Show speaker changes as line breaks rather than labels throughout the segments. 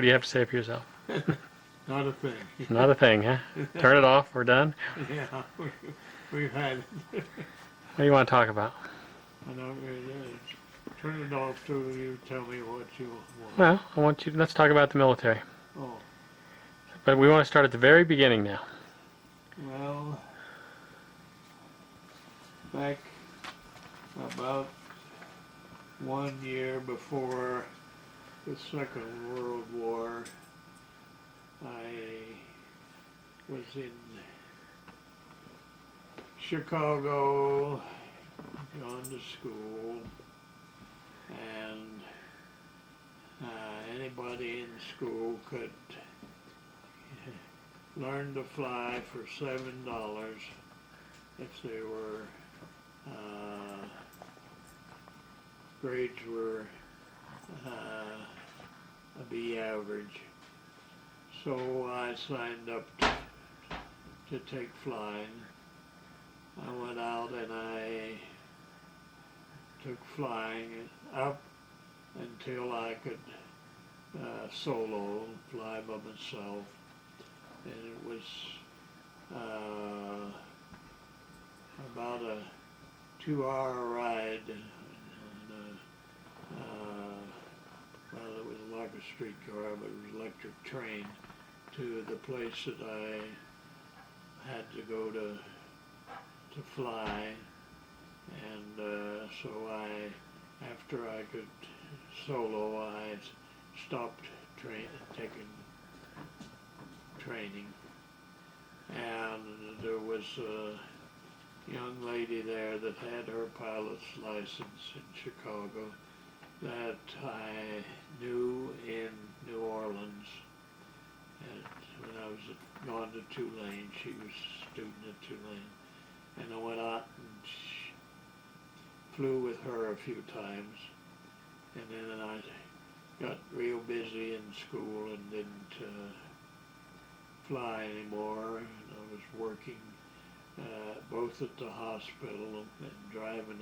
What do you have to say for yourself?
Not a thing.
Not a thing, huh? Turn it off. We're done.
Yeah, we've had it.
What do you want to talk about?
I don't really. Turn it off till you tell me what you want.
Well, I want you. Let's talk about the military.
Oh,
But we want to start at the very beginning now.
well, back about 1 year before the Second World War, I was in Chicago, going to school, and anybody in school could learn to fly for $7 if they were grades were a B average. So I signed up to take flying. I went out and I took flying up until I could solo fly by myself, and it was about a 2-hour ride. Well, it was like a streetcar, but it was an electric train to the place that I had to go to fly. And so after I could solo, I stopped taking training. And there was a young lady there that had her pilot's license in Chicago that I knew in New Orleans. And when I was gone to Tulane, she was a student at Tulane. And I went out and flew with her a few times. And then I got real busy in school and didn't fly anymore. And I was working both at the hospital and driving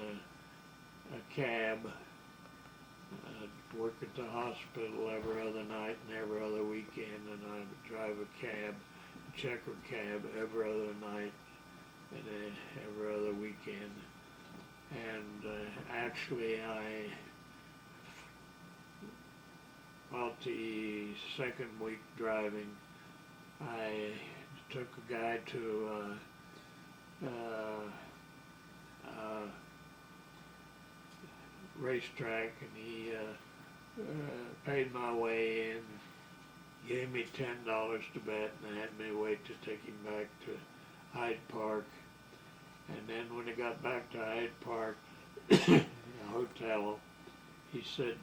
a cab. I'd work at the hospital every other night and every other weekend, and I would drive a cab, a checker cab, every other night and every other weekend. And actually, about the second week driving, I took a guy to racetrack, and he paid my way in, gave me $10 to bet, and I had me wait to take him back to Hyde Park. And then when I got back to Hyde Park, the hotel, he said,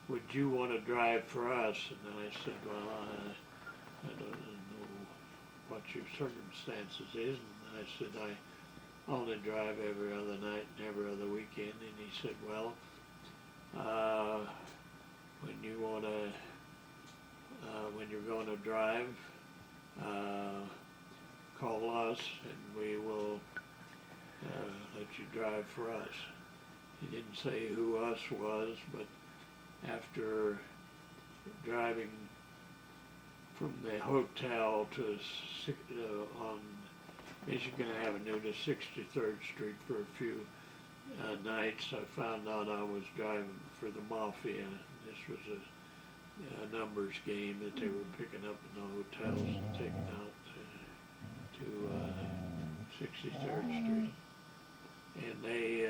would you want to drive for us? And I said, well, I don't know what your circumstances is. And I said, I only drive every other night and every other weekend. And he said, well, when you want to, when you're going to drive, call us and we will let you drive for us. He didn't say who us was, but after driving from the hotel to on Michigan Avenue to 63rd Street for a few nights, I found out I was driving for the Mafia. This was a numbers game that they were picking up in the hotels and taking out to 63rd Street. And they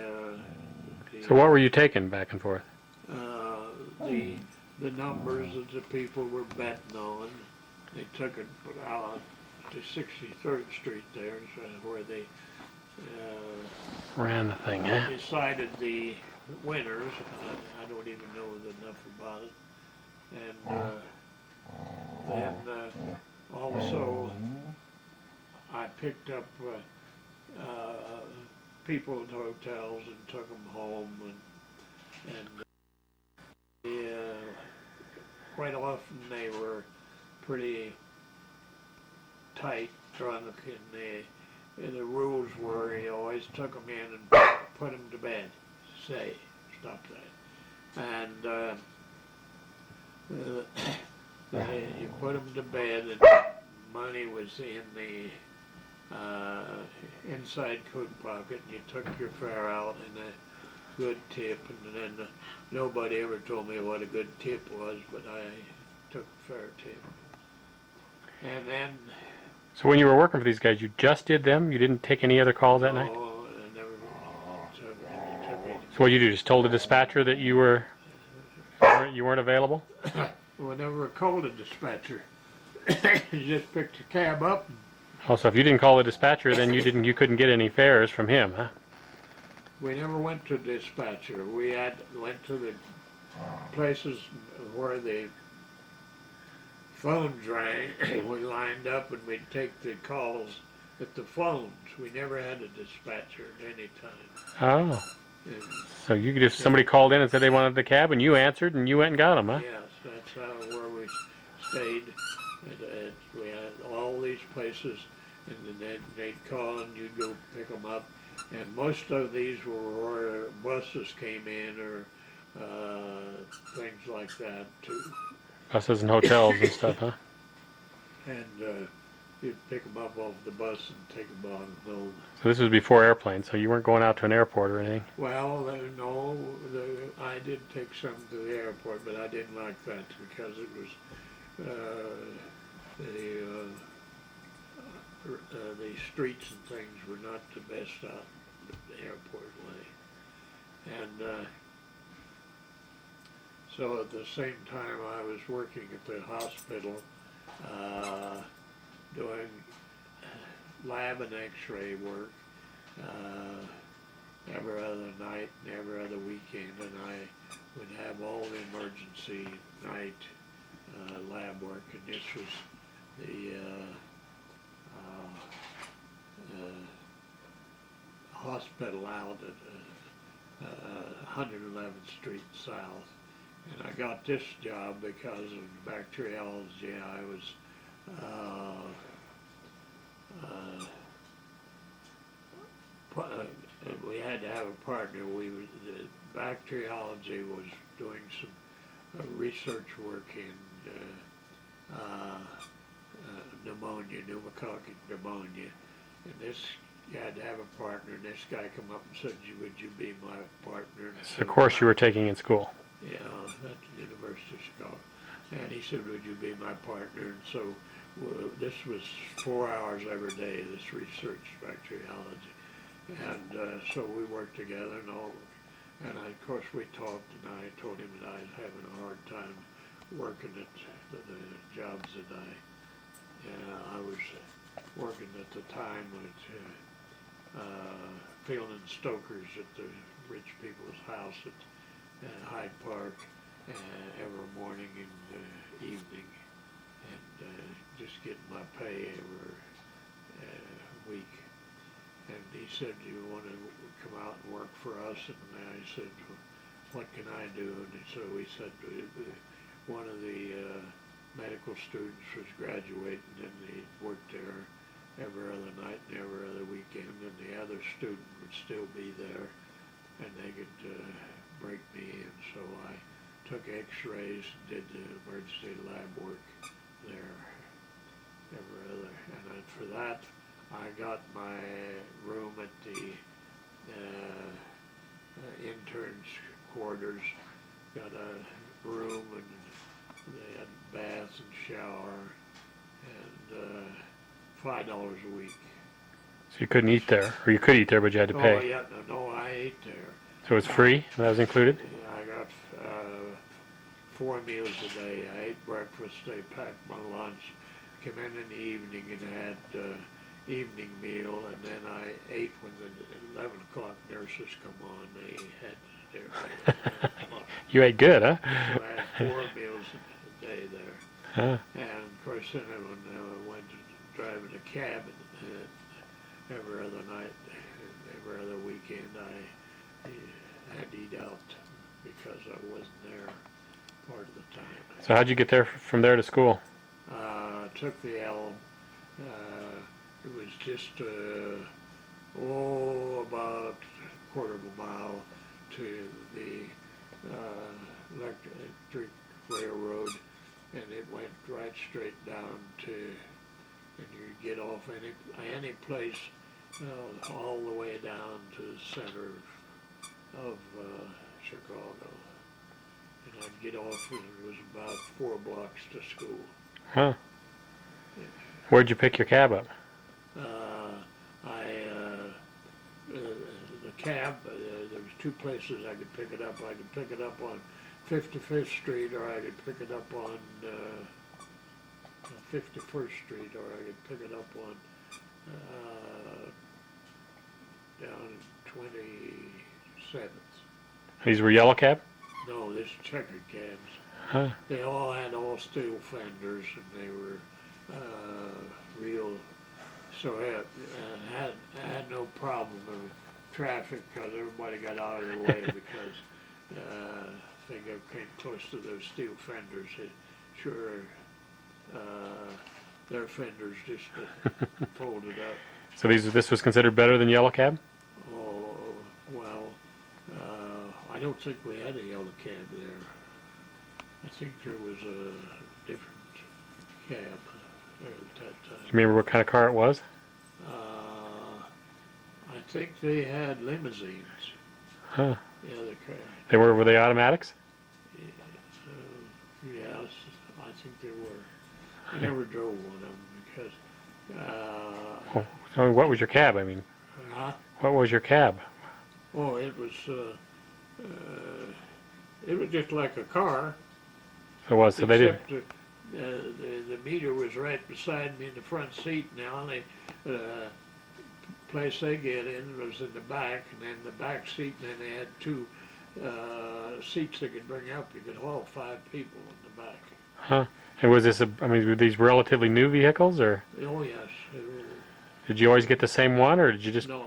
So what were you taking back and forth?
the numbers that the people were betting on. They took it out to 63rd Street there, where they
Ran the thing, huh?
decided the winners. I don't even know enough about it. And then also I picked up people at hotels and took them home, and quite often they were pretty tight drunk, and the rules were you always took them in and put them to bed. Stop that. And uh, you put them to bed, and money was in the inside coat pocket, and you took your fare out and a good tip, and then nobody ever told me what a good tip was, but I took a fair tip. And then,
So when you were working for these guys, you just did them? You didn't take any other calls that night?
no, I never took any.
So what you do? Just told the dispatcher that you weren't available?
Well, I never called a dispatcher. You just picked your cab up.
Oh, so if you didn't call the dispatcher, then you couldn't get any fares from him, huh?
We never went to dispatcher. We went to the places where the phones rang. We lined up and we'd take the calls at the phones. We never had a dispatcher at any time.
Oh.
And
So you could just, somebody called in and said they wanted the cab, and you answered, and you went and got them, huh?
yes, that's where we stayed. We had all these places, and then they'd call and you'd go pick them up. And most of these were where buses came in or things like that too.
Buses and hotels and stuff, huh?
And you'd pick them up off the bus and take them on home.
So this was before airplanes, so you weren't going out to an airport or anything?
Well, no, I did take some to the airport, but I didn't like that because it was the streets and things were not the best out the airport way. And so at the same time I was working at the hospital doing lab and x-ray work every other night and every other weekend, and I would have all the emergency night lab work, and this was the hospital out at 111th Street South. And I got this job because of bacteriology. I was we had to have a partner. The bacteriology was doing some research work in pneumonia, pneumococcal pneumonia, and this you had to have a partner. And this guy come up and said, "Would you be my partner?"
It's the course you were taking in school.
Yeah, at the University of Chicago. And he said, "Would you be my partner?" And so this was 4 hours every day, this research bacteriology. And so we worked together and all. And of course we talked, and I told him that I was having a hard time working at the jobs that I was working at the time with Field and Stokers at the rich people's house at Hyde Park every morning and evening, and just getting my pay every week. And he said, "Do you want to come out and work for us?" And I said, "What can I do?" And so he said, one of the medical students was graduating, and he worked there every other night and every other weekend, and the other student would still be there, and they could break me in. So I took x-rays and did the emergency lab work there every other. And for that, I got my room at the interns' quarters, got a room, and they had bath and shower, and $5 a week.
So you couldn't eat there, or you could eat there, but you had to pay.
Oh yeah, no, I ate there.
So it's free? That was included?
I got 4 meals a day. I ate breakfast, they packed my lunch, came in the evening and had evening meal, and then I ate when the 11 o'clock nurses come on. They had their
You ate good, huh?
So I had 4 meals a day there.
Huh.
And of course then when I went to driving a cab every other night, every other weekend, I had to eat out because I wasn't there part of the time.
So how'd you get there from there to school?
Took the L. It was just about a quarter of a mile to the electric railroad, and it went right straight down to, and you get off any place all the way down to the center of Chicago. And I'd get off, and it was about 4 blocks to school.
Huh. Where'd you pick your cab up?
The cab, there was 2 places I could pick it up. I could pick it up on 55th Street, or I could pick it up on 51st Street, or I could pick it up on down 27th.
These were yellow cab?
No, this checkered cabs.
Huh.
They all had all steel fenders, and they were real. So I had no problem with traffic because everybody got out of the way because they came close to those steel fenders. Their fenders just folded up.
So this was considered better than yellow cab?
Oh, well, I don't think we had a yellow cab there. I think there was a different cab there at that time.
Do you remember what kind of car it was?
I think they had limousines.
Huh.
Yeah,
Were they automatics?
Yes, I think they were. I never drove one of them because.
So what was your cab? I mean, what was your cab?
Oh, it was just like a car.
It was. So they did.
Except the meter was right beside me in the front seat. And the only place they get in was in the back, and then the back seat. And then they had 2 seats they could bring up. You could haul 5 people in the back.
Huh. And was this were these relatively new vehicles, or?
Oh yes.
Did you always get the same one, or did you just?
No,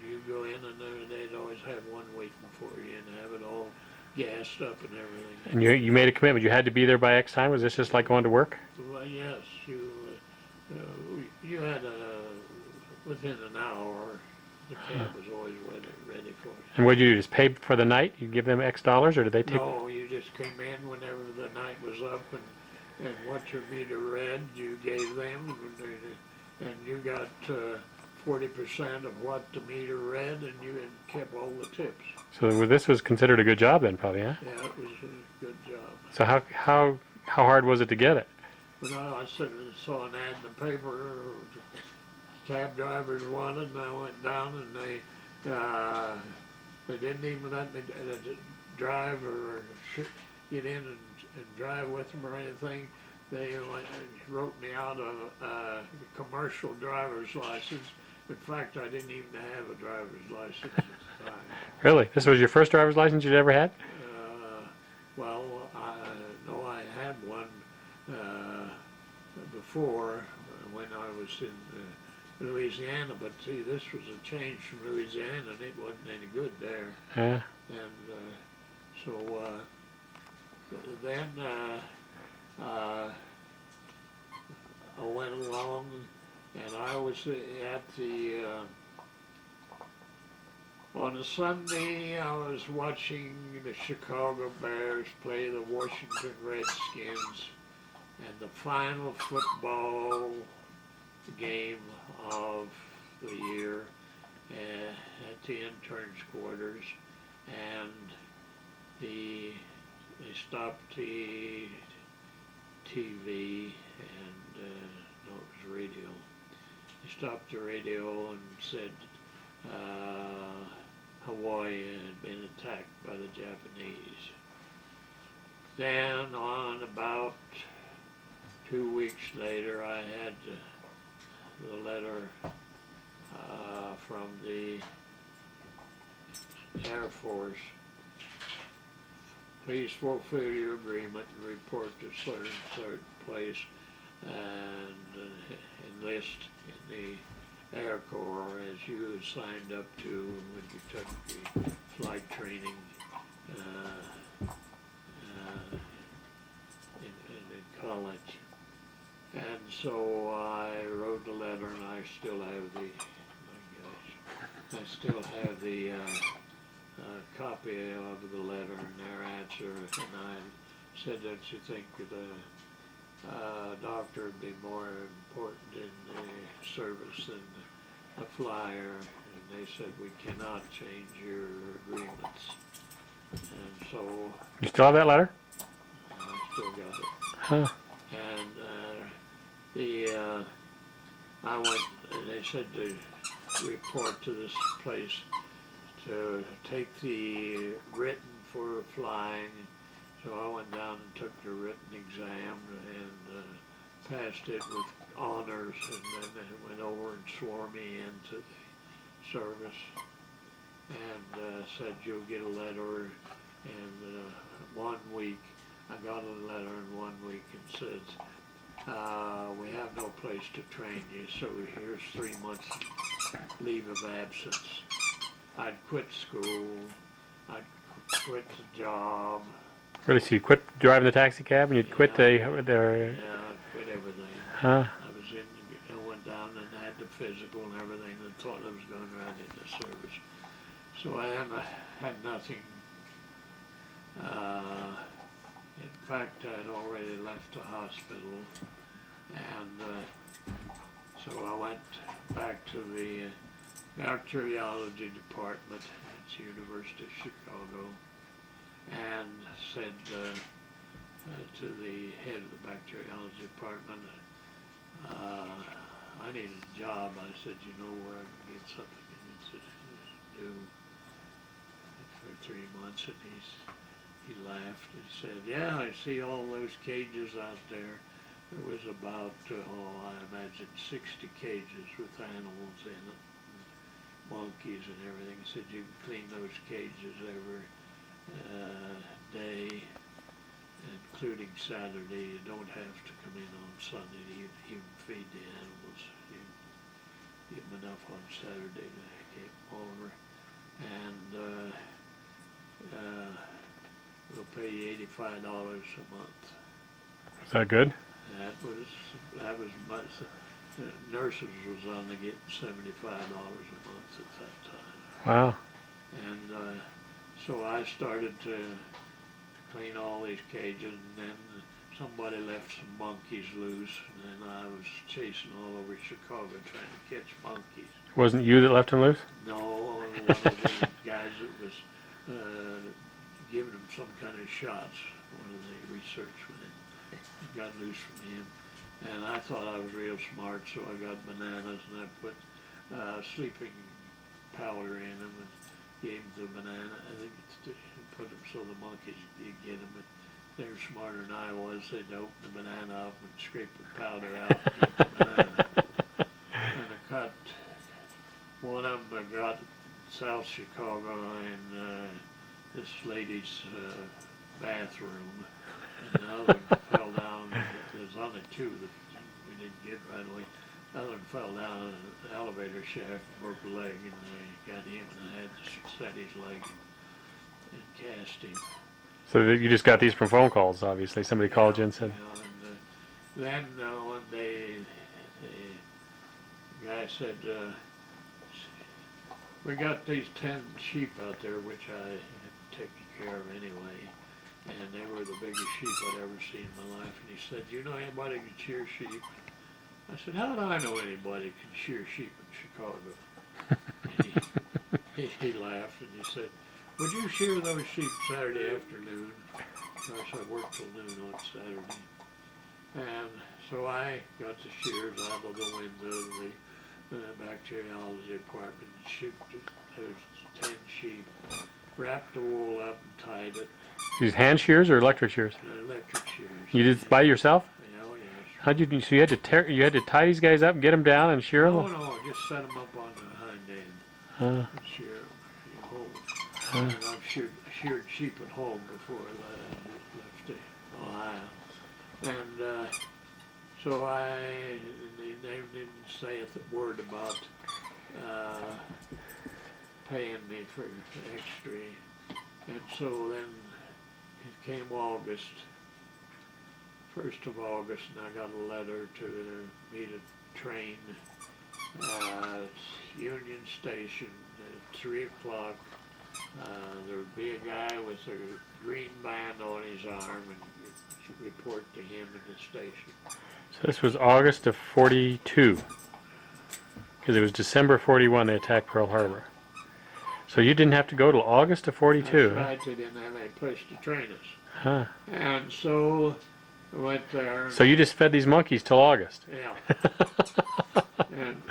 you go in and they'd always have one waiting for you and have it all gassed up and everything.
And you made a commitment. You had to be there by X time. Was this just like going to work?
Well, yes, you had within an hour. The cab was always ready for you.
And what did you do? Just pay for the night? You give them X dollars, or did they take?
No, you just came in whenever the night was up, and what your meter read, you gave them, and you got 40% of what the meter read, and you had kept all the tips.
So this was considered a good job then, probably, huh?
Yeah, it was a good job.
So how hard was it to get it?
Well, I saw an ad in the paper, cab drivers wanted, and I went down, and they didn't even let me drive or get in and drive with them or anything. They wrote me out a commercial driver's license. In fact, I didn't even have a driver's license at the time.
Really? This was your first driver's license you'd ever had?
Well, no, I had one before when I was in Louisiana, but see, this was a change from Louisiana, and it wasn't any good there.
Yeah.
And so then I went along, and I was at the on a Sunday, I was watching the Chicago Bears play the Washington Redskins, and the final football game of the year at the interns' quarters, and they stopped the TV and no, it was radio. They stopped the radio and said Hawaii had been attacked by the Japanese. Then on about 2 weeks later, I had the letter from the Air Force. Please fulfill your agreement and report to certain place and enlist in the Air Corps as you signed up to when you took the flight training in college. And so I wrote the letter, and I still have copy of the letter and their answer, and said that you think the doctor would be more important in the service than a flyer, and they said we cannot change your agreements. And so
You still have that letter?
I still got it.
Huh.
And I went, and they said to report to this place to take the written for flying. So I went down and took the written exam and passed it with honors, and then they went over and swore me into the service and said you'll get a letter in 1 week. I got a letter in 1 week and says, we have no place to train you, so here's 3 months leave of absence. I'd quit school, I'd quit the job.
Really? So you quit driving the taxi cab and you'd quit
Yeah.
the
Yeah, I quit everything.
Huh?
I went down and had the physical and everything and thought I was going right into service. So I had nothing. In fact, I'd already left the hospital, and so I went back to the bacteriology department at the University of Chicago and said to the head of the bacteriology department, I need a job. I said, you know where I can get something to do for 3 months? And he laughed and said, yeah, I see all those cages out there. There was about, I imagine 60 cages with animals in it, and monkeys and everything. He said, you can clean those cages every day, including Saturday. You don't have to come in on Sunday to even feed the animals. You give them enough on Saturday to keep them over. And we'll pay you $85 a month.
Is that good?
That was much. Nurses was only getting $75 a month at that time.
Wow.
And so I started to clean all these cages, and then somebody left some monkeys loose, and then I was chasing all over Chicago trying to catch monkeys.
It wasn't you that left him loose?
No, one of the guys that was giving them some kind of shots, one of the researchmen, got loose from him. And I thought I was real smart, so I got bananas and I put sleeping powder in them and gave them the banana. I think it's to put them so the monkeys could get them. And they were smarter than I was. They'd open the banana up and scrape the powder out and eat the banana. And I caught one of them. I got South Chicago in this lady's bathroom. And the other one fell down. There's only two that we didn't get right away. The other one fell down the elevator shaft, broke a leg, and they got him, and I had to set his leg and cast him.
So you just got these from phone calls, obviously. Somebody called you and said...
Yeah, and then one day, the guy said, we got these 10 sheep out there, which I had taken care of anyway. And they were the biggest sheep I'd ever seen in my life. And he said, you know anybody can shear sheep? I said, how do I know anybody can shear sheep in Chicago? And he laughed and he said, would you shear those sheep Saturday afternoon? Of course, I worked till noon on Saturday. And so I got the shears out of the window of the bacteriology department and shoot those 10 sheep, wrapped the wool up and tied it.
These hand shears or electric shears?
Electric shears.
You did it by yourself?
Yeah, oh, yes.
How'd you? So you had to tie these guys up and get them down and shear them?
No, just set them up on the hind end
Huh.
and shear them. And I've sheared sheep at home before I left Ohio. And so they didn't say a word about paying me for extra. And so then it came August, 1st of August, and I got a letter to me to train Union Station at 3 o'clock. There would be a guy with a green band on his arm and report to him in the station.
So this was August of 42. Because it was December 41 they attacked Pearl Harbor. So you didn't have to go till August of 42.
That's right, they didn't have any place to train us.
Huh.
And so I went there.
So you just fed these monkeys till August.
Yeah. And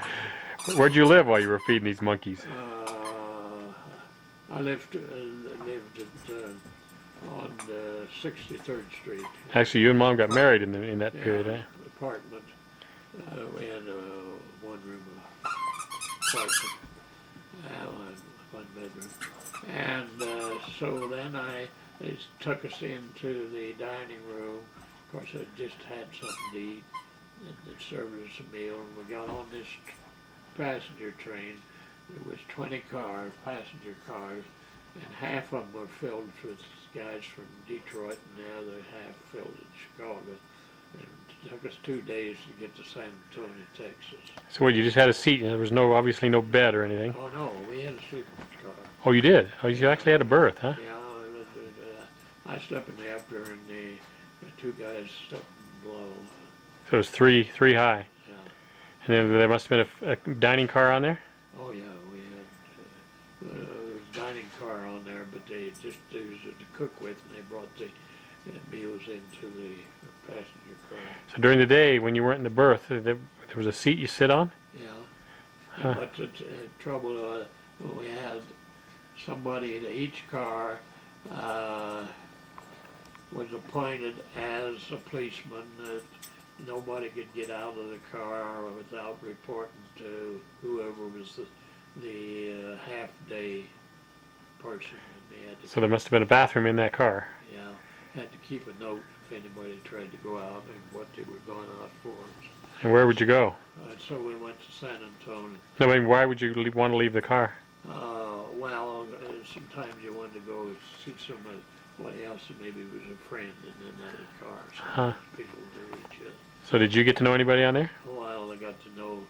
Where'd you live while you were feeding these monkeys?
I lived at, on 63rd Street.
Actually, you and Mom got married in that period, eh?
Apartment. We had a one-room apartment, one bedroom. And so then they took us into the dining room. Of course, I just had something to eat, and they served us a meal, and we got on this passenger train. There was 20 passenger cars, and half of them were filled with guys from Detroit, and the other half filled in Chicago. And it took us 2 days to get to San Antonio, Texas.
So what, you just had a seat and there was obviously no bed or anything?
Oh no, we had a sleeping car.
Oh, you did? Oh, you actually had a berth, huh?
Yeah, I slept in the upper, and the two guys slept below.
So it was three high.
Yeah.
And then there must have been a dining car on there?
Oh yeah, we had there was a dining car on there, but they just used it to cook with, and they brought the meals into the passenger car.
So during the day, when you weren't in the berth, there was a seat you sit on?
Yeah.
Huh.
But the trouble, we had somebody in each car was appointed as a policeman that nobody could get out of the car without reporting to whoever was the half-day person. And they had to
So there must have been a bathroom in that car.
had to keep a note if anybody tried to go out and what they were going out for.
And where would you go?
So we went to San Antonio.
No, I mean, why would you want to leave the car?
Well, sometimes you wanted to go see somebody else that maybe was a friend in another car.
Huh.
People knew each other.
So did you get to know anybody on there?
Well, I got to know.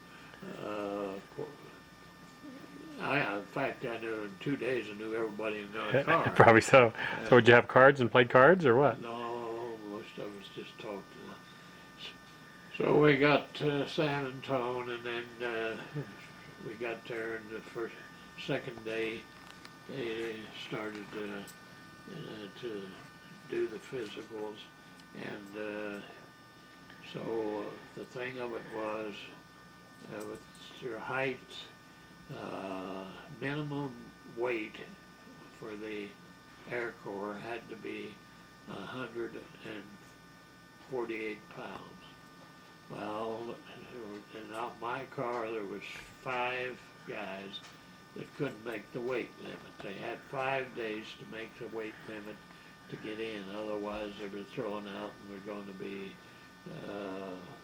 In fact, I knew in 2 days I knew everybody in the car.
Probably so. So would you have cards and played cards or what?
No, most of us just talked. So we got to San Antonio, and then we got there, and the second day, they started to do the physicals, and so the thing of it was, with your height, minimum weight for the Air Corps had to be 148 pounds. Well, in my car there was 5 guys that couldn't make the weight limit. They had 5 days to make the weight limit to get in. Otherwise, they were thrown out and were going to be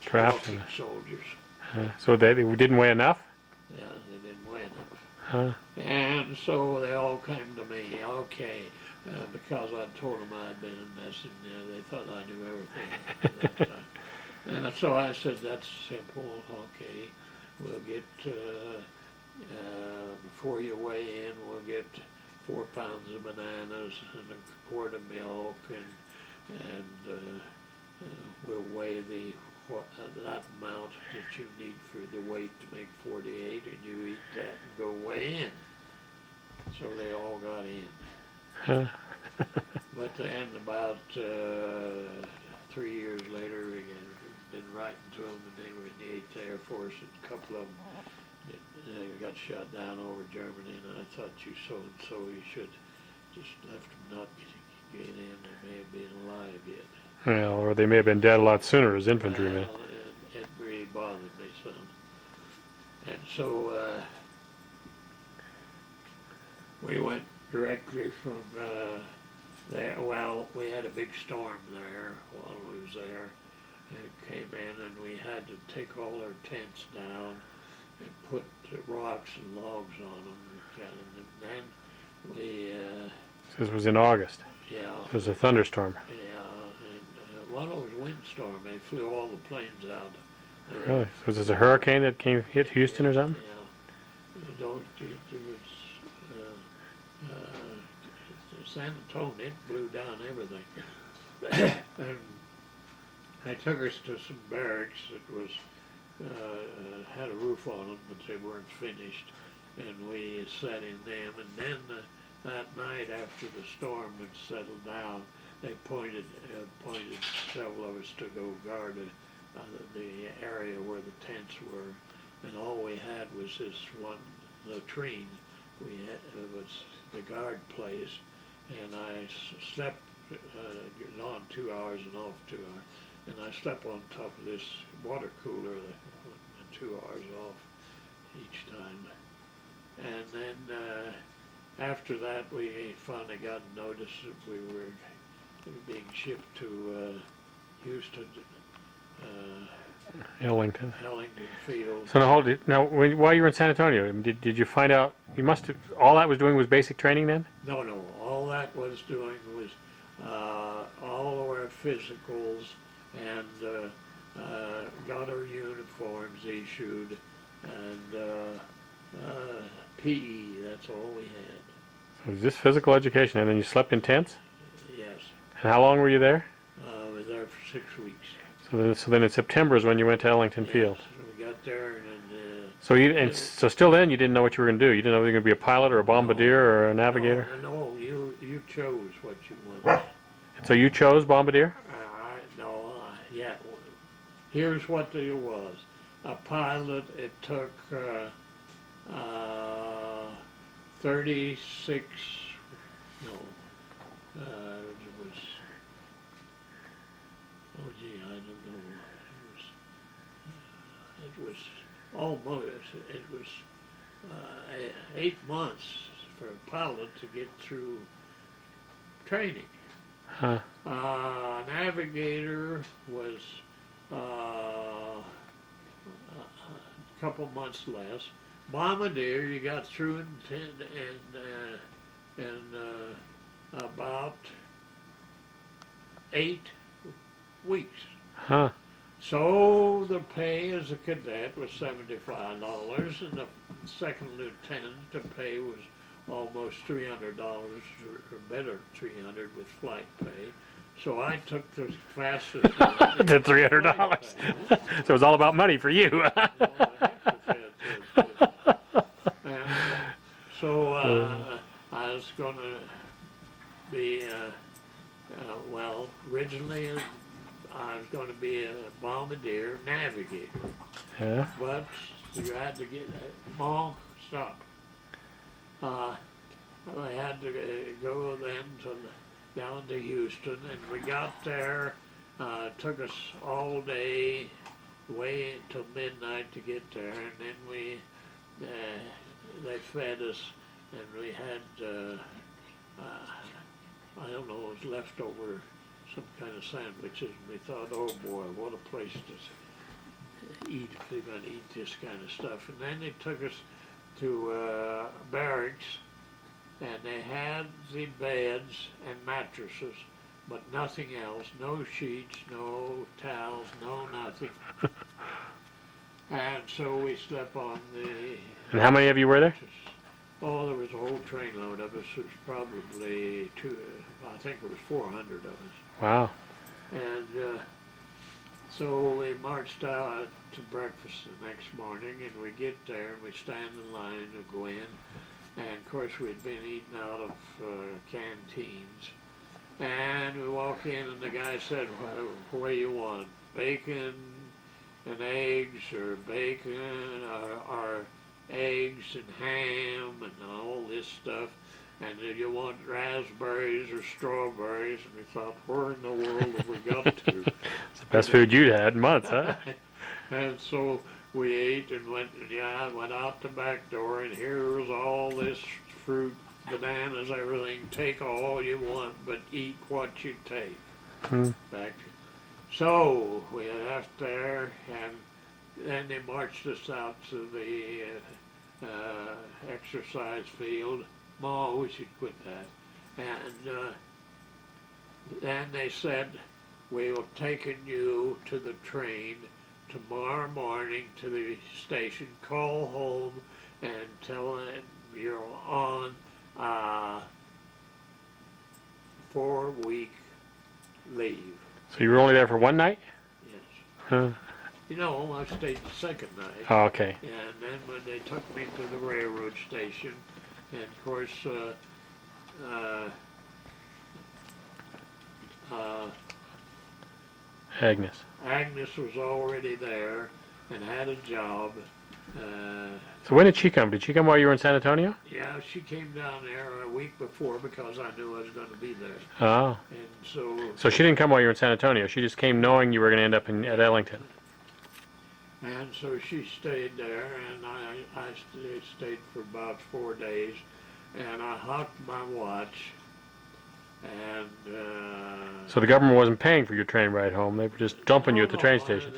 Drafted.
soldiers.
So they didn't weigh enough?
Yeah, they didn't weigh enough.
Huh.
And so they all came to me, okay, because I told them I'd been in this, and they thought I knew everything at that time. And so I said, that's simple, okay, we'll get, before you weigh in, we'll get 4 pounds of bananas and a quart of milk, and we'll weigh that amount that you need for the weight to make 48, and you eat that and go weigh in. So they all got in.
Huh.
But then about 3 years later, we had been writing to them, and they were in the 8th Air Force, and a couple of them they got shot down over Germany, and I thought you so-and-so, you should just left them not get in. They may have been alive yet.
Well, or they may have been dead a lot sooner as infantrymen.
Well, it really bothered me some. And so we went directly from there. Well, we had a big storm there while we was there. It came in, and we had to take all our tents down and put rocks and logs on them. And then we,
This was in August.
yeah.
It was a thunderstorm.
Yeah, and one of those windstorm, they flew all the planes out.
Really? So was this a hurricane that hit Houston or something?
Yeah. It was San Antonio, it blew down everything. And They took us to some barracks that was had a roof on them, but they weren't finished, and we sat in them. And then that night, after the storm had settled down, they appointed several of us to go guard the area where the tents were, and all we had was this one latrine. It was the guard place, and I slept on 2 hours and off 2 hours, and I slept on top of this water cooler, 2 hours off each time. And then after that, we finally got notice that we were being shipped to Houston,
Ellington.
Ellington Field.
So now hold it. Now, while you were in San Antonio, did you find out? You must have. All that was doing was basic training then.
No, all that was doing was all of our physicals and got our uniforms issued and PE. That's all we had.
So it was just physical education, and then you slept in tents.
Yes.
And how long were you there?
I was there for 6 weeks.
So then in September is when you went to Ellington Field.
We got there and
So still then you didn't know what you were going to do. You didn't know if you were going to be a pilot or a bombardier or a navigator.
No, you chose what you wanted.
So you chose bombardier.
Yeah. Here's what it was. A pilot. It took 36. No. It was. Oh gee, I don't know. It was almost. It was 8 months for a pilot to get through training.
Huh.
Navigator was a couple months less. Bombardier, you got through in about 8 weeks.
Huh.
So the pay as a cadet was $75, and the second lieutenant, the pay was almost $300, or better $300 with flight pay. So I took the fastest.
The $300. So it was all about money for you.
And so I was going to be, well, originally I was going to be a bombardier navigator.
Yeah.
But you had to get, Mom, stop. I had to go then down to Houston, and we got there. Took us all day, way till midnight to get there, and then they fed us, and we had I don't know, it was leftover, some kind of sandwiches, and we thought, oh boy, what a place to eat if they're going to eat this kind of stuff. And then they took us to barracks, and they had the beds and mattresses, but nothing else, no sheets, no towels, no nothing. And so we slept on the...
And how many of you were there?
Oh, there was a whole trainload of us. It was probably I think it was 400 of us.
Wow.
And so we marched out to breakfast the next morning, and we get there, and we stand in line to go in. And of course, we'd been eating out of canteens. And we walk in, and the guy said, what do you want? Bacon and eggs, or bacon, or eggs and ham, and all this stuff. And do you want raspberries or strawberries? And we thought, where in the world have we got to?
It's the best food you'd had in months, huh?
And so we ate and went out the back door, and here was all this fruit, bananas, everything. Take all you want, but eat what you take. Back. So we left there, and then they marched us out to the exercise field. Ma, we should quit that. And then they said, we will taking you to the train tomorrow morning to the station. Call home and tell them you're on a 4-week leave.
So you were only there for one night? Huh?
You know, I stayed the second night.
Oh, okay.
And then when they took me to the railroad station, and of course,
Agnes.
Agnes was already there and had a job.
So when did she come? Did she come while you were in San Antonio?
Yeah, she came down there a week before because I knew I was going to be there.
Oh.
And so.
So she didn't come while you were in San Antonio. She just came knowing you were going to end up at Ellington.
And so she stayed there, and I stayed for about 4 days, and I hocked my watch, and
So the government wasn't paying for your train ride home. They were just dumping you at the train station.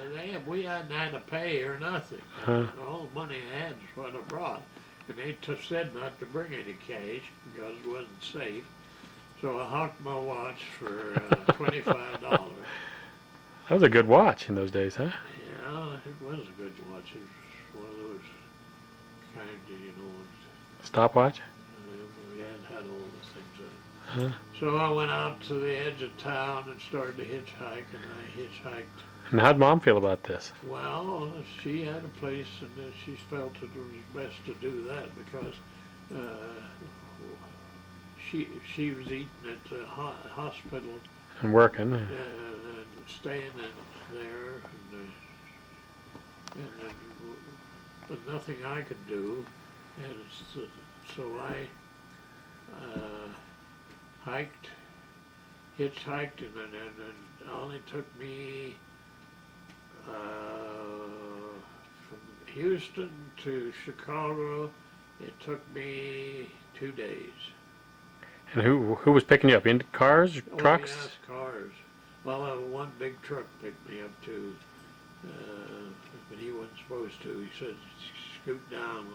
We hadn't had to pay or nothing.
Huh.
All the money I had is what I brought. And they said not to bring any cash because it wasn't safe. So I hocked my watch for $25.
That was a good watch in those days, huh?
Yeah, it was a good watch. It was one of those kind of, you know,
Stopwatch?
we hadn't had all the things in it.
Huh?
So I went out to the edge of town and started to hitchhike, and I hitchhiked.
And how'd Mom feel about this?
Well, she had a place, and she felt it was best to do that because she was eating at the hospital
And working.
and staying in there, and but nothing I could do, and so I hitchhiked, and it only took me from Houston to Chicago. It took me 2 days.
And who was picking you up? In cars, trucks?
Oh, yes, cars. Well, one big truck picked me up too, but he wasn't supposed to. He said, "Scoot down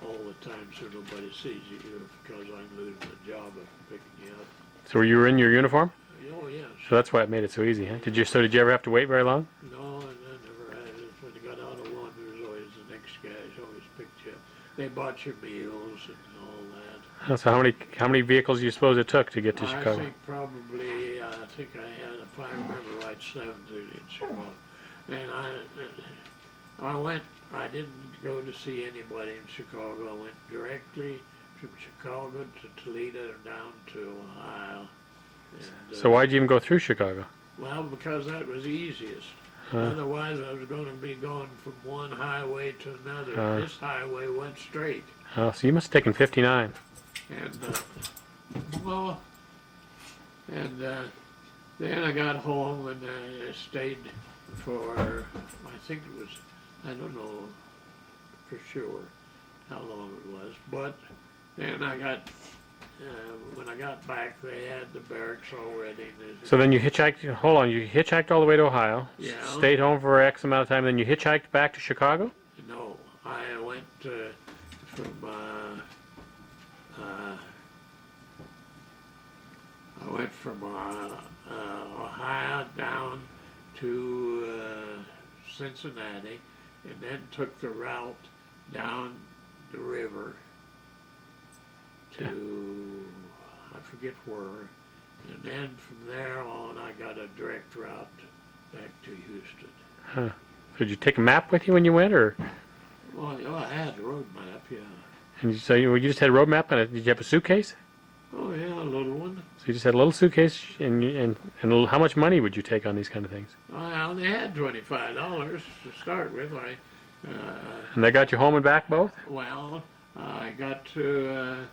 all the time so nobody sees you because I'm losing the job of picking you up."
So you were in your uniform?
Oh yes.
So that's why it made it so easy, huh? Did you ever have to wait very long?
No, and I never had it. When you got out of one, there was always the next guys always picked you up. They bought you meals and all that.
So how many vehicles do you suppose it took to get to
I
Chicago?
think probably, I think I had, if I remember right, 7 in Chicago. And I didn't go to see anybody in Chicago. I went directly from Chicago to Toledo down to Ohio. And,
So why'd you even go through Chicago?
well, because that was easiest.
Huh?
Otherwise, I was going to be going from one highway to another. This highway went straight.
Oh, so you must have taken 59.
And, then I got home and I stayed for, I think it was, I don't know for sure how long it was, but then when I got back, they had the barracks already.
So then you hitchhiked, hold on, you hitchhiked all the way to Ohio,
Yeah.
stayed home for X amount of time, then you hitchhiked back to Chicago?
No, I went from Ohio down to Cincinnati, and then took the route down the river to I forget where, and then from there on I got a direct route back to Houston.
Huh. So did you take a map with you when you went, or?
Well, I had a road map, yeah.
And so you just had a road map, and did you have a suitcase?
Oh yeah, a little one.
So you just had a little suitcase, and how much money would you take on these kind of things?
I only had $25 to start with.
And they got you home and back both?
Well, I got to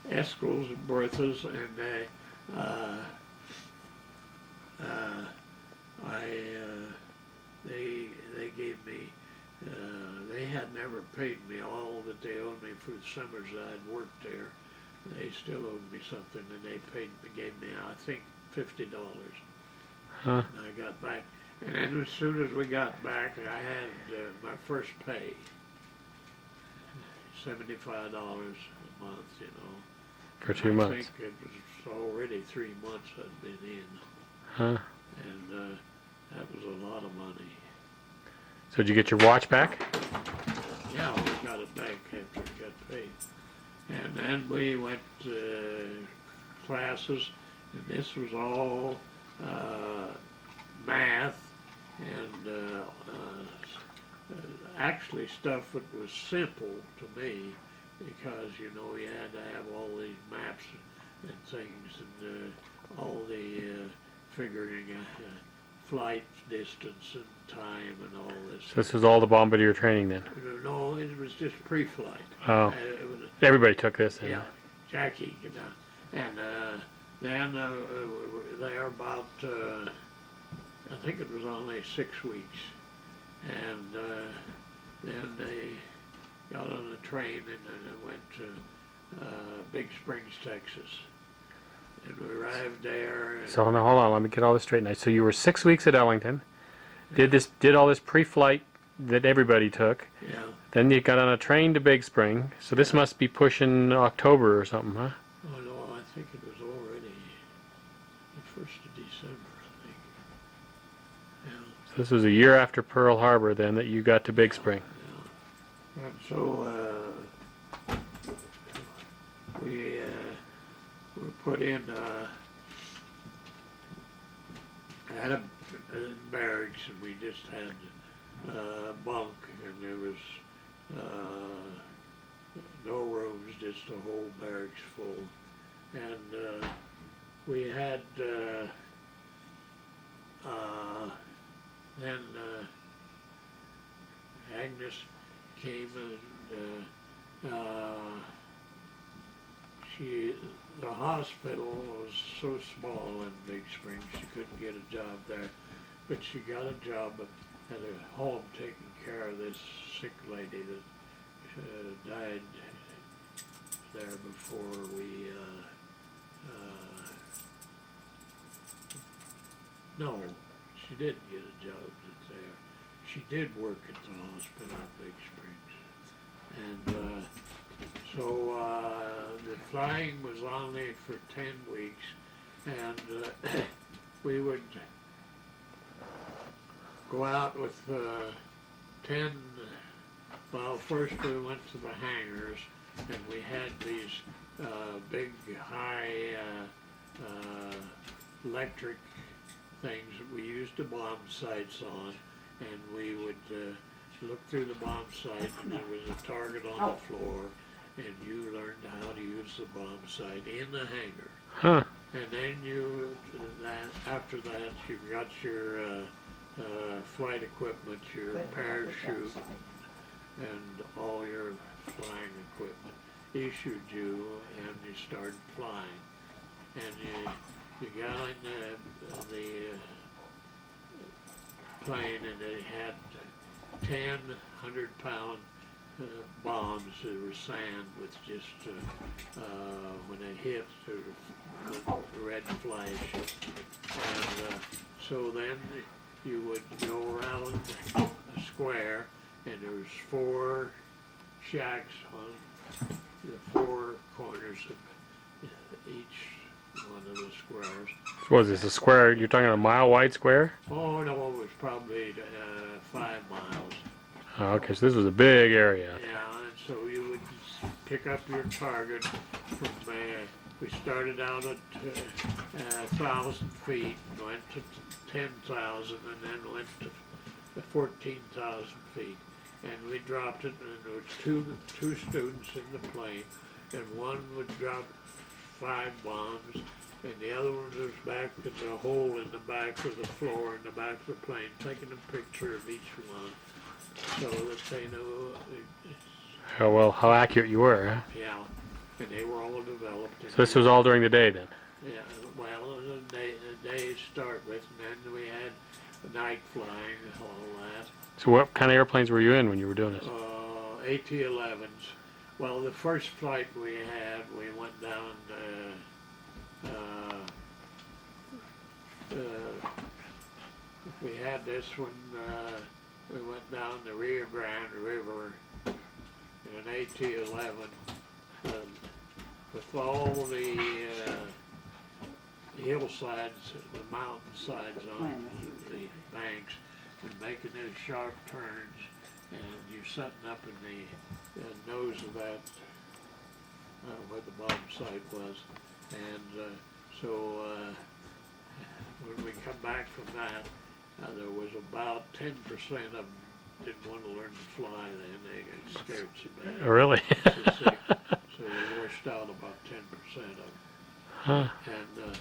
Eskel's and Bertha's, and they gave me. They had never paid me all that they owed me for the summers that I'd worked there. They still owed me something, and they gave me, I think, $50.
Huh.
And I got back, and then as soon as we got back, I had my first pay, $75 a month, you know.
For 2 months.
I think it was already 3 months I'd been in,
Huh.
and that was a lot of money.
So did you get your watch back?
Yeah, we got it back after we got paid. And then we went to classes, and this was all actually stuff that was simple to me because, you know, you had to have all these maps and things and all the figuring flight distance and time and all this.
So this was all the bombardier training then?
No, it was just pre-flight.
Oh.
It was,
Everybody took this then?
yeah, Jackie, you know. And then there about, I think it was only 6 weeks. And then they got on a train and went to Big Springs, Texas. And we arrived there. And
So now hold on, let me get all this straight now. So you were 6 weeks at Ellington, did all this pre-flight that everybody took.
yeah.
Then you got on a train to Big Spring. So this must be pushing October or something, huh?
Oh no, I think it was already the 1st of December, I think. Yeah.
So this was a year after Pearl Harbor then that you got to Big Spring.
Yeah. And so we were put in had a barracks, and we just had bunk, and there was no rooms, just a whole barracks full. And we had then Agnes came and the hospital was so small in Big Springs she couldn't get a job there, but she got a job at a home taking care of this sick lady that died there before we no, she didn't get a job there. She did work at the hospital in Big Springs. And so the flying was only for 10 weeks, and we would go out with 10, well, first we went to the hangars, and we had these big, high electric things that we used to bomb sights on, and we would look through the bomb sight, and there was a target on the floor, and you learned how to use the bomb sight in the hangar.
Huh.
And then after that, you got your flight equipment, your parachute, and all your flying equipment issued you, and you started flying. And you got in the plane, and they had 10 100-pound bombs that were sand with just, when they hit, the red flash. And so then you would go around a square, and there was 4 shacks on the 4 corners of each one of the squares.
So was this a square? You're talking a mile-wide square?
Oh no, it was probably 5 miles.
Oh, okay, so this was a big area.
Yeah, and so you would pick up your target from we started out at 1,000 feet, went to 10,000, and then went to 14,000 feet. And we dropped it, and there was two students in the plane, and one would drop 5 bombs, and the other one was back in the hole in the back of the floor in the back of the plane, taking a picture of each one, so that they know.
How accurate you were, huh?
Yeah, and they were all developed.
So this was all during the day then?
Yeah, well, the day start with, and then we had night flying and all that.
So what kind of airplanes were you in when you were doing this?
AT-11s. Well, the first flight we had, we went down we had this one, we went down the Rio Grande River in an AT-11 with all the hillsides, the mountainsides on the banks, and making those sharp turns, and you're setting up in the nose of that, where the bomb site was. And so when we come back from that, there was about 10% of them didn't want to learn to fly then. They got scared so bad.
Really?
So sick. So we washed out about 10% of them.
Huh.
And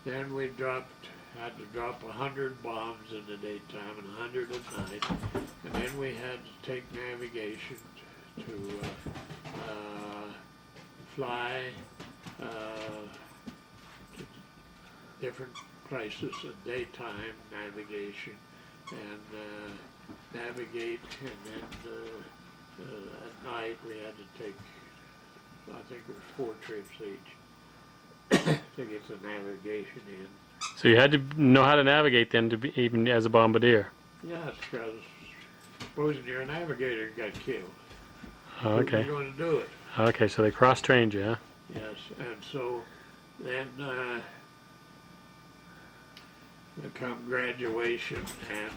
then we had to drop 100 bombs in the daytime and 100 at night. And then we had to take navigation to fly to different places at daytime navigation and navigate, and then at night we had to take, I think it was 4 trips each to get the navigation in.
So you had to know how to navigate then, to be even as a bombardier.
Yes, because supposing you're a navigator and got killed.
Oh, okay.
You're going to do it.
Okay, so they cross-trained you, huh?
Yes, and so then there come graduation, and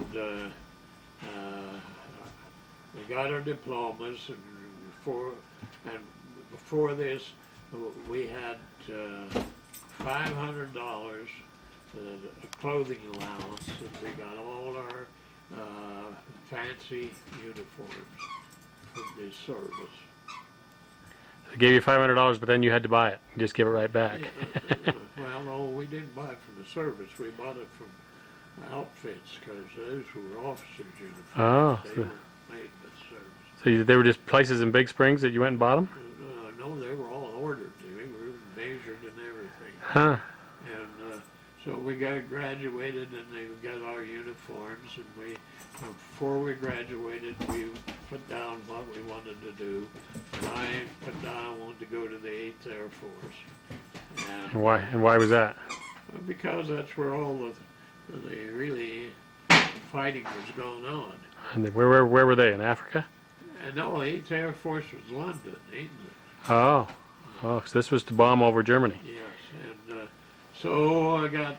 we got our diplomas, and before this we had $500 clothing allowance, and we got all our fancy uniforms from the service.
They gave you $500, but then you had to buy it. You just give it right back.
Well, no, we didn't buy it from the service. We bought it from outfits, because those were officers' uniforms.
Oh,
They
so,
were made by the service.
so they were just places in Big Springs that you went and bought them?
No, they were all ordered. They were measured and everything.
Huh.
And so we got graduated, and they got our uniforms, and before we graduated, we put down what we wanted to do. And I put down I wanted to go to the 8th Air Force.
And why? And why was that?
Because that's where all the really fighting was going on.
And where were they? In Africa?
And no, 8th Air Force was London, England.
Oh. Oh, so this was to bomb over Germany.
Yes, and so I got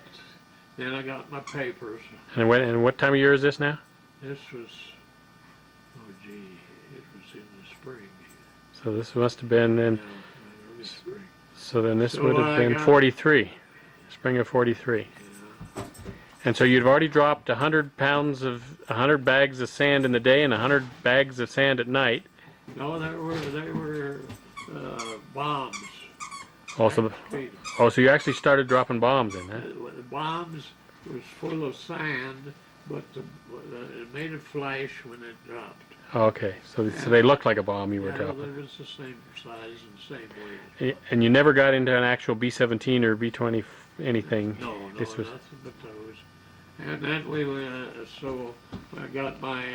my papers.
And what time of year is this now?
This was, oh gee, it was in the spring.
So this must have been in,
Early spring.
so then this
So
would have
I
been
got-
43. Spring of 43.
Yeah.
And so you'd already dropped 100 bags of sand in the day and 100 bags of sand at night.
No, they were bombs.
Also,
Actually,
so you actually started dropping bombs in, huh?
the bombs was full of sand, but it made a flash when it dropped.
Okay, so they looked like a bomb you were
Yeah,
dropping.
it was the same size and same weight.
And you never got into an actual B-17 or B-20 anything.
No,
This was
nothing but those. And then we went, so I got my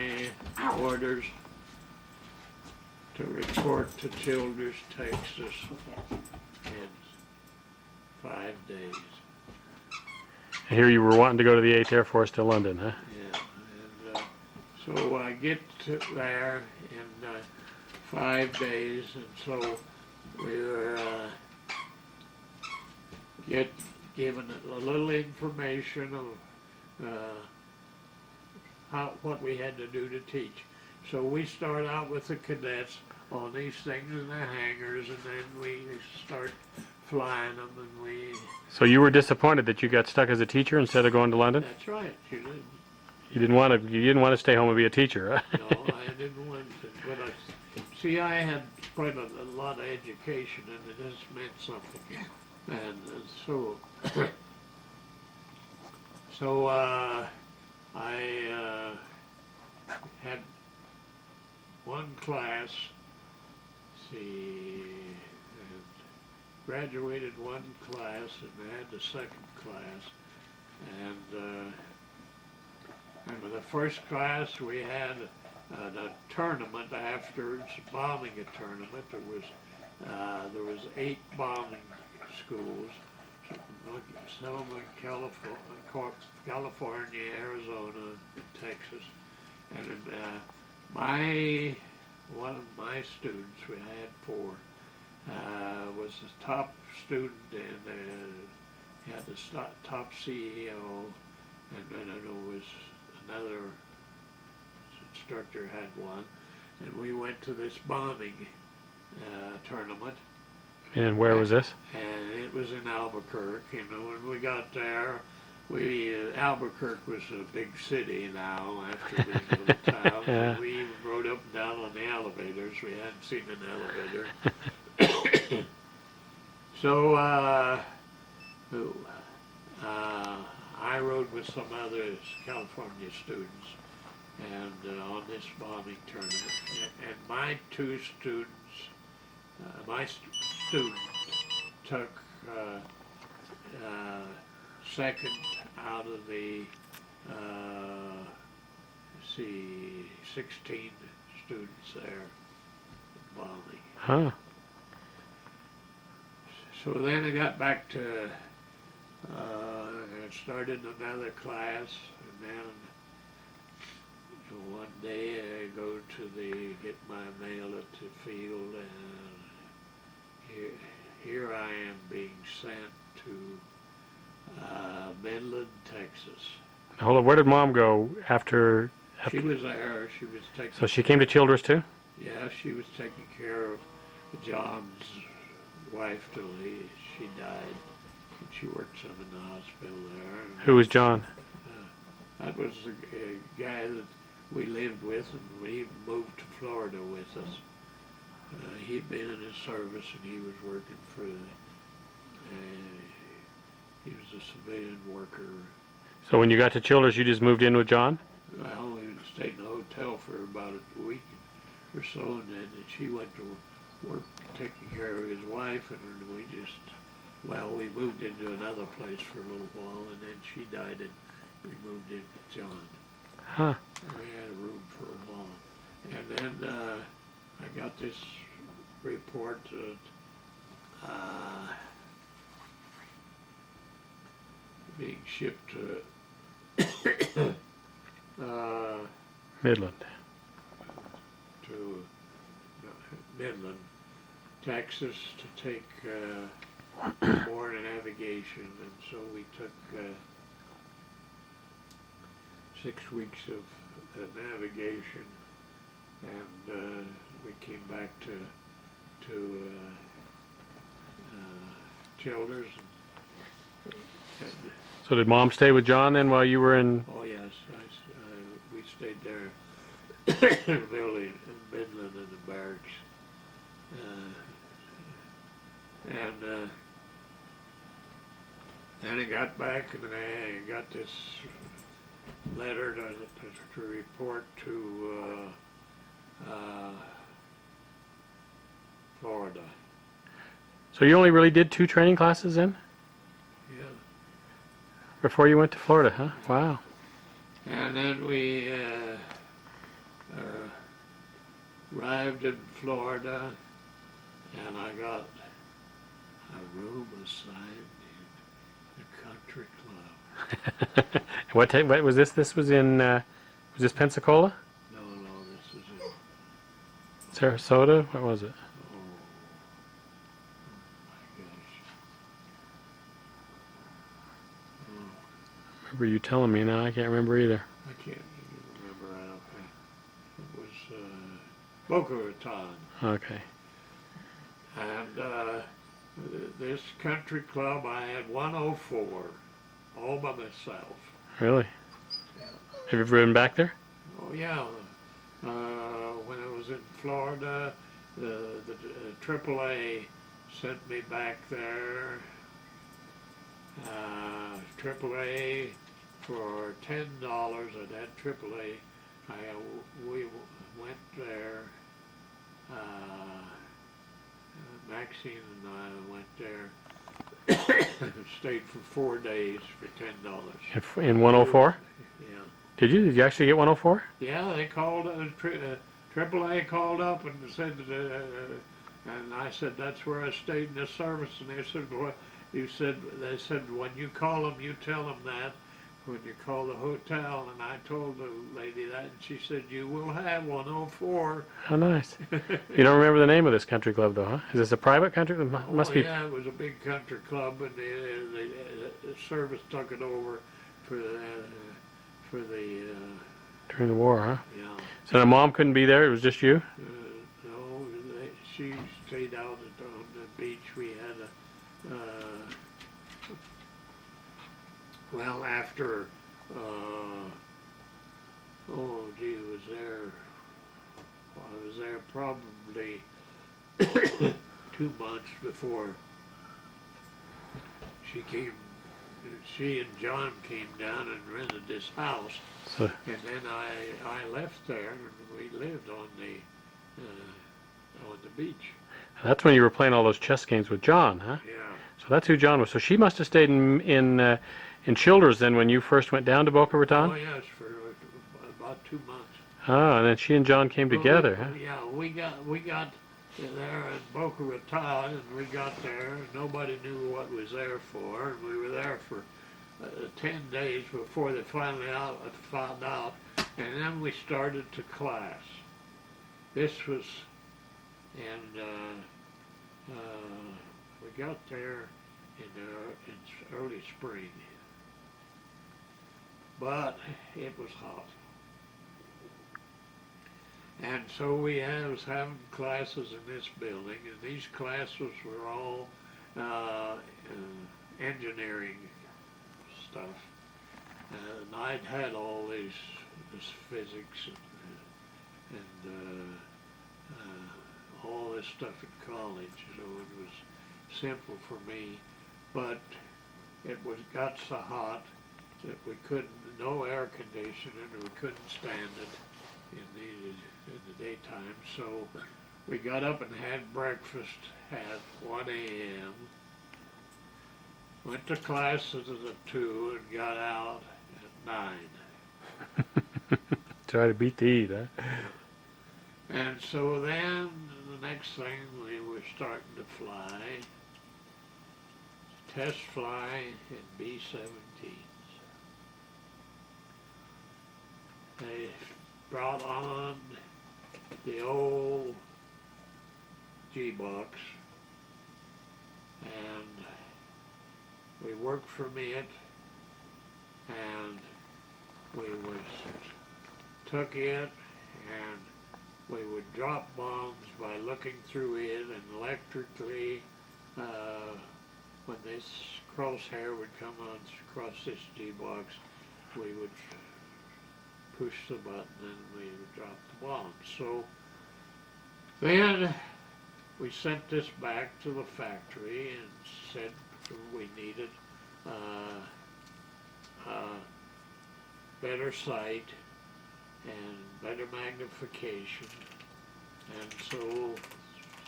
orders to report to Childers, Texas in 5 days.
and here you were wanting to go to the 8th Air Force to London, huh?
Yeah, and so I get there in 5 days, and so we were given a little information of what we had to do to teach. So we start out with the cadets on these things in the hangars, and then we start flying them, and we.
So you were disappointed that you got stuck as a teacher instead of going to London?
That's right.
You didn't want to stay home and be a teacher, huh?
No, I didn't want to. But I had quite a lot of education, and it just meant something. And so I had one class. Graduated one class, and I had the second class, and for the first class we had a tournament afterwards, bombing a tournament. There was 8 bombing schools, some of them in California, Arizona, Texas, and one of my students, we had 4, was the top student, and he had the top CEO, and then there was another instructor had one, and we went to this bombing tournament.
And where was this?
And it was in Albuquerque, when we got there, Albuquerque was a big city now after being a little town.
Yeah.
We even rode up and down on the elevators. We hadn't seen an elevator. So I rode with some other California students and on this bombing tournament. And my two students, student took second out of the, let's see, 16 students there bombing.
Huh.
So then I got back to, I started another class, and then one day I go to get my mail at the field, and here I am being sent to Midland, Texas.
Hold on, where did Mom go after?
She was there. She was taking.
So she came to Childress too?
Yeah, she was taking care of John's wife till she died. And she worked some in the hospital there.
Who was John?
That was the guy that we lived with, and he moved to Florida with us. He'd been in his service, and he was working for he was a civilian worker.
So when you got to Childress, you just moved in with John?
Well, we stayed in a hotel for about a week or so, and then she went to work taking care of his wife, and we just, we moved into another place for a little while, and then she died, and we moved in with John.
Huh.
We had a room for a while. And then I got this report that being shipped to
Midland.
to Midland, Texas, to take more navigation, and so we took 6 weeks of navigation, and we came back to Childers.
So did Mom stay with John then while you were in?
Oh yes, we stayed there in the building in Midland in the barracks, and then I got back, and I got this letter to report to Florida.
So you only really did 2 training classes then?
Yeah.
Before you went to Florida, huh? Wow.
And then we arrived in Florida, and I got a room assigned in the country club.
What was this? This was in, was this Pensacola?
No, this is in,
Sarasota? What was it?
oh my gosh. Oh,
Remember you telling me now? I can't remember either.
I can't remember right offhand. It was Boca Raton.
Okay.
And this country club, I had 104, all by myself.
Really? Have you ever been back there?
Oh yeah. When I was in Florida, the AAA sent me back there. AAA for $10. I'd had AAA. We went there. Maxine and I went there. Stayed for 4 days for $10.
In 104?
Yeah.
Did you? Did you actually get 104?
Yeah, they called. AAA called up and said, and I said that's where I stayed in the service, and they said, well, they said when you call them, you tell them that when you call the hotel, and I told the lady that, and she said you will have 104.
How nice. You don't remember the name of this country club though, huh? Is this a private country? It must be.
Yeah, it was a big country club, and the service took it over for the
During the war, huh?
yeah.
So the mom couldn't be there. It was just you.
No, she stayed out on the beach. We had a well, after, oh gee, I was there probably 2 months before she and John came down and rented this house.
So,
And then I left there and we lived on the beach.
that's when you were playing all those chess games with John, huh?
Yeah.
So that's who John was. So she must have stayed in Childers then when you first went down to Boca Raton?
Oh yes, for about 2 months.
Oh, and then she and John came together, huh?
Yeah, we got there at Boca Raton, and we got there. And nobody knew what was there for, and we were there for 10 days before they finally found out, and then we started to class. This was, and we got there in early spring, but it was hot. And so we was having classes in this building, and these classes were all engineering stuff. And I'd had all this physics and all this stuff in college, so it was simple for me. But it got so hot that we couldn't, no air conditioning, we couldn't stand it in the daytime. So we got up and had breakfast at 1 a.m. Went to classes at 2 and got out at 9.
Try to beat the heat, huh?
And so then the next thing we were starting to fly, test fly in B-17s. They brought on the old G-box, and we worked from it, and we took it, and we would drop bombs by looking through it, and electrically, when this crosshair would come on across this G-box, we would push the button and we would drop the bomb. So then we sent this back to the factory and said we needed better sight and better magnification. And so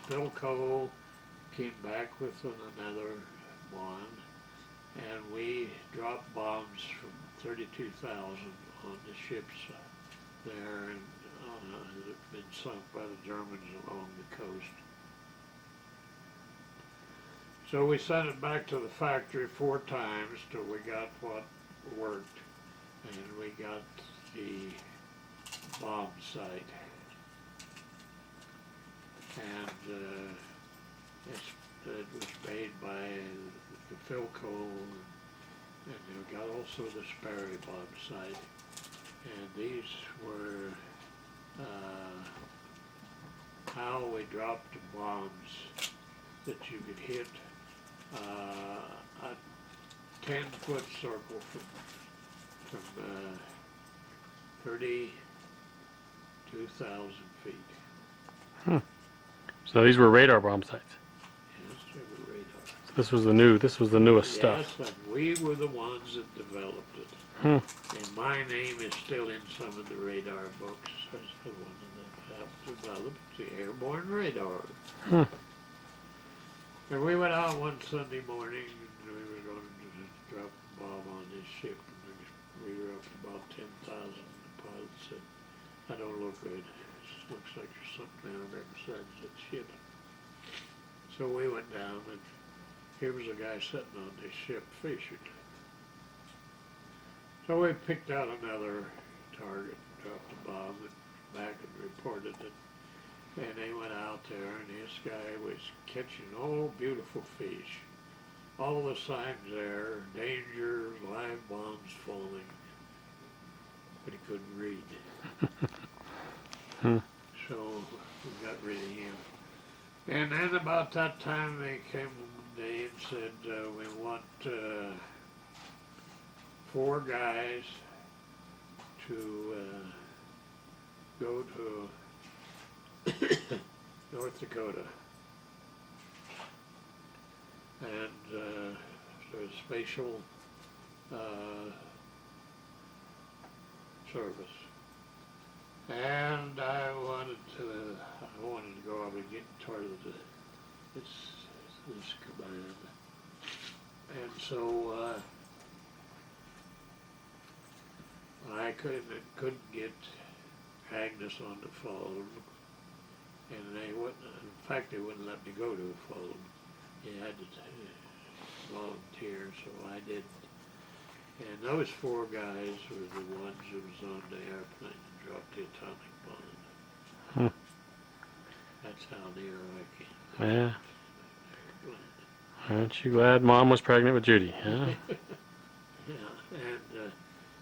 Philco came back with another one, and we dropped bombs from 32,000 on the ships there, and that had been sunk by the Germans along the coast. So we sent it back to the factory 4 times till we got what worked, and we got the bomb sight. And it was made by the Philco, and we got also the Sperry bomb sight. And these were how we dropped the bombs that you could hit a 10-foot circle from 32,000 feet.
Hmm. So these were radar bomb sights.
Yes, they were radar.
So this was the newest stuff.
Yes, and we were the ones that developed it.
Hmm.
And my name is still in some of the radar books as the one that helped develop the airborne radar.
Hmm.
And we went out one Sunday morning, and we were going to drop a bomb on this ship, and we were up to about 10,000. The pilot said, "That don't look good. It looks like there's something down there besides that ship." So we went down, and here was a guy sitting on this ship fishing. So we picked out another target, dropped the bomb, and back and reported it. And they went out there, and this guy was catching all beautiful fish. All the signs there, danger, live bombs falling, but he couldn't read.
Hmm.
So we got rid of him. And then about that time they came one day and said, we want 4 guys to go to North Dakota. And there's a spatial service. And I wanted to go up and get toward this command. And so I couldn't get Agnes on the phone, and they wouldn't. In fact, they wouldn't let me go to the phone. You had to volunteer, so I did. And those 4 guys were the ones who was on the airplane and dropped the atomic bomb. That's how near I came.
Yeah. Aren't you glad Mom was pregnant with Judy, huh?
Yeah, and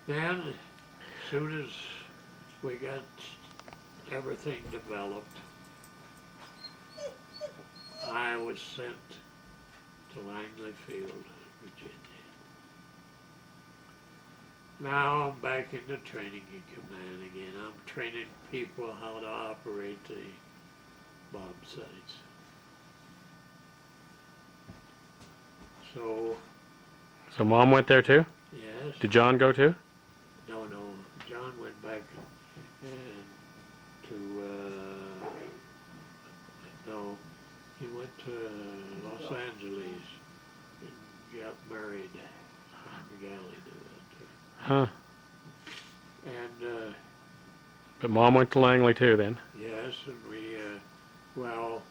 then as soon as we got everything developed, I was sent to Langley Field, Virginia. Now I'm back in the training command again. I'm training people how to operate the bomb sites. So,
Mom went there too?
yes.
Did John go too?
No, John went back to, no, he went to Los Angeles and got married. Omer Gabelman did that too.
Huh.
And,
But Mom went to Langley too then?
yes, and we, not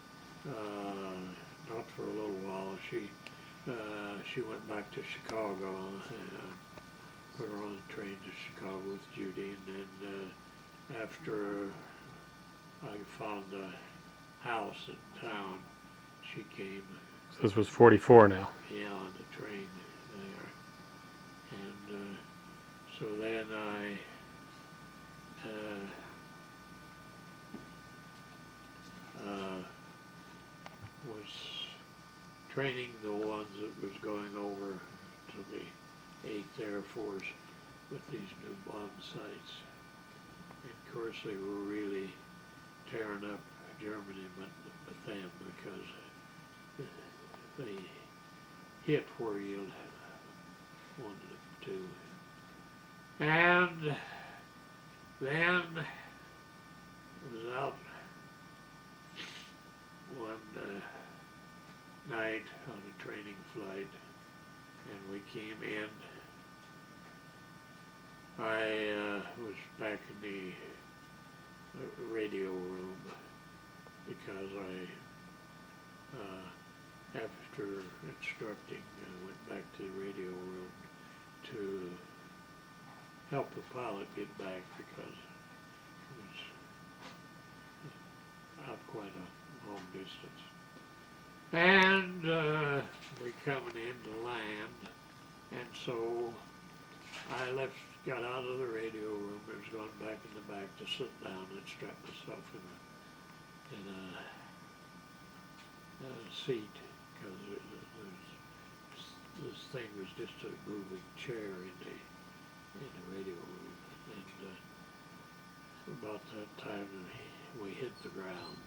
for a little while. She went back to Chicago and put her on the train to Chicago with Judy, and then after I found a house in town, she came.
So this was 44 now.
Yeah, on the train there, and so then I was training the ones that was going over to the 8th Air Force with these new bomb sites. And of course they were really tearing up Germany with them because they hit where you wanted them to. And then it was out one night on a training flight, and we came in. I was back in the radio room because after instructing, I went back to the radio room to help the pilot get back because it was out quite a long distance. And we coming into land, and so I got out of the radio room and was going back in the back to sit down and strap myself in a seat, because this thing was just a moving chair in the radio room. And about that time we hit the ground.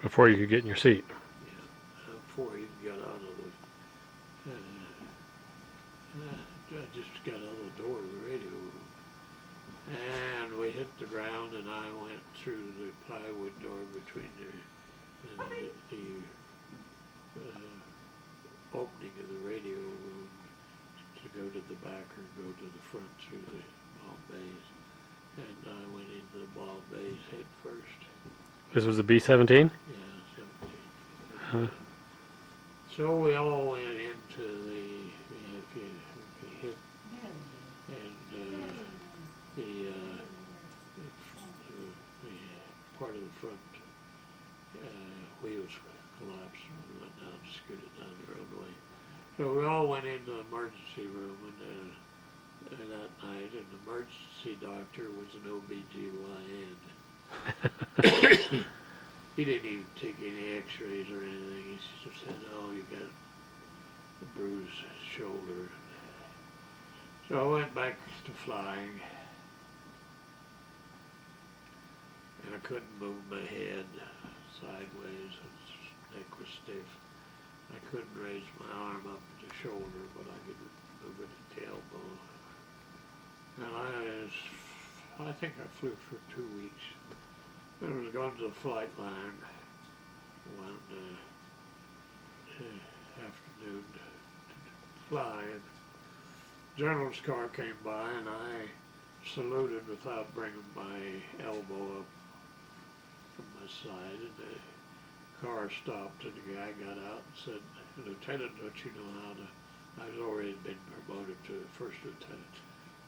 Before you could get in your seat.
Yeah, before he got out of the, I just got out of the door of the radio room. And we hit the ground, and I went through the plywood door between the opening of the radio room to go to the back or go to the front through the bomb bays. And I went into the bomb bays head first.
This was the B-17?
Yeah, 17.
Huh.
So we all went into the, if you hit, and the part of the front wheels collapsed and went down, scooted down the roadway. So we all went into the emergency room and that night, and the emergency doctor was an OBGYN. He didn't even take any x-rays or anything. He just said, oh, you got a bruised shoulder. So I went back to flying, and I couldn't move my head sideways. Its neck was stiff. I couldn't raise my arm up to the shoulder, but I could move it at the elbow. And I think I flew for 2 weeks. I was going to the flight line one afternoon to fly. General's car came by, and I saluted without bringing my elbow up from my side. And the car stopped, and the guy got out and said, "Lieutenant, don't you know how to..." I was already been promoted to first lieutenant.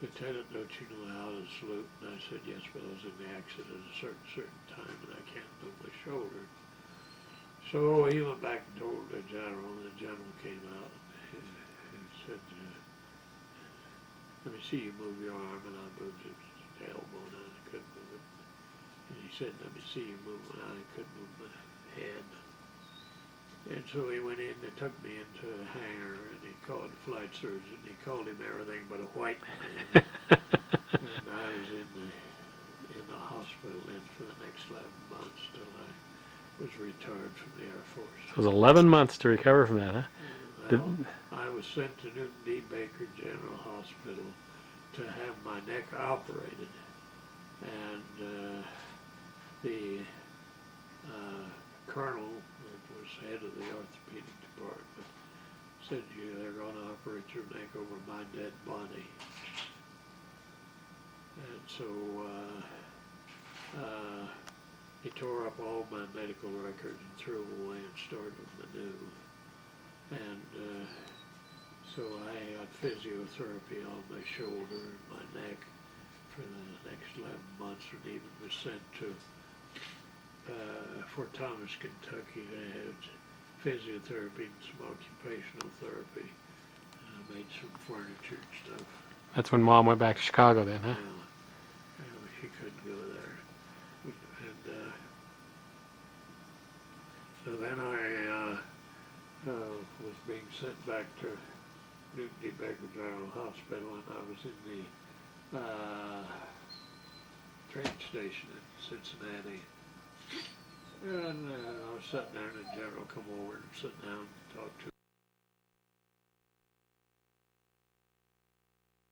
"Lieutenant, don't you know how to salute?" And I said, "Yes, but I was in the accident at a certain time, and I can't move my shoulder." So he went back and told the general, and the general came out and said, "Let me see you move your arm," and I moved his elbow, and I couldn't move it. And he said, "Let me see you move," and I couldn't move my head. And so he went in and took me into a hangar, and he called the flight surgeon. He called him everything but a white man. And I was in the hospital then for the next 11 months till I was retired from the Air Force.
So it was 11 months to recover from that, huh?
Well, I was sent to Newton D. Baker General Hospital to have my neck operated, and the colonel that was head of the orthopedic department said, "They're going to operate your neck over my dead body." And so he tore up all my medical records and threw them away and started them anew. And so I had physiotherapy on my shoulder and my neck for the next 11 months, and even was sent to Fort Thomas, Kentucky. They had physiotherapy and some occupational therapy. And I made some furniture and stuff.
That's when Mom went back to Chicago then, huh?
She couldn't go there. And so then I was being sent back to Newton D. Baker General Hospital, and I was in the train station in Cincinnati. And I was sitting there, and the general come over and sit down and talk to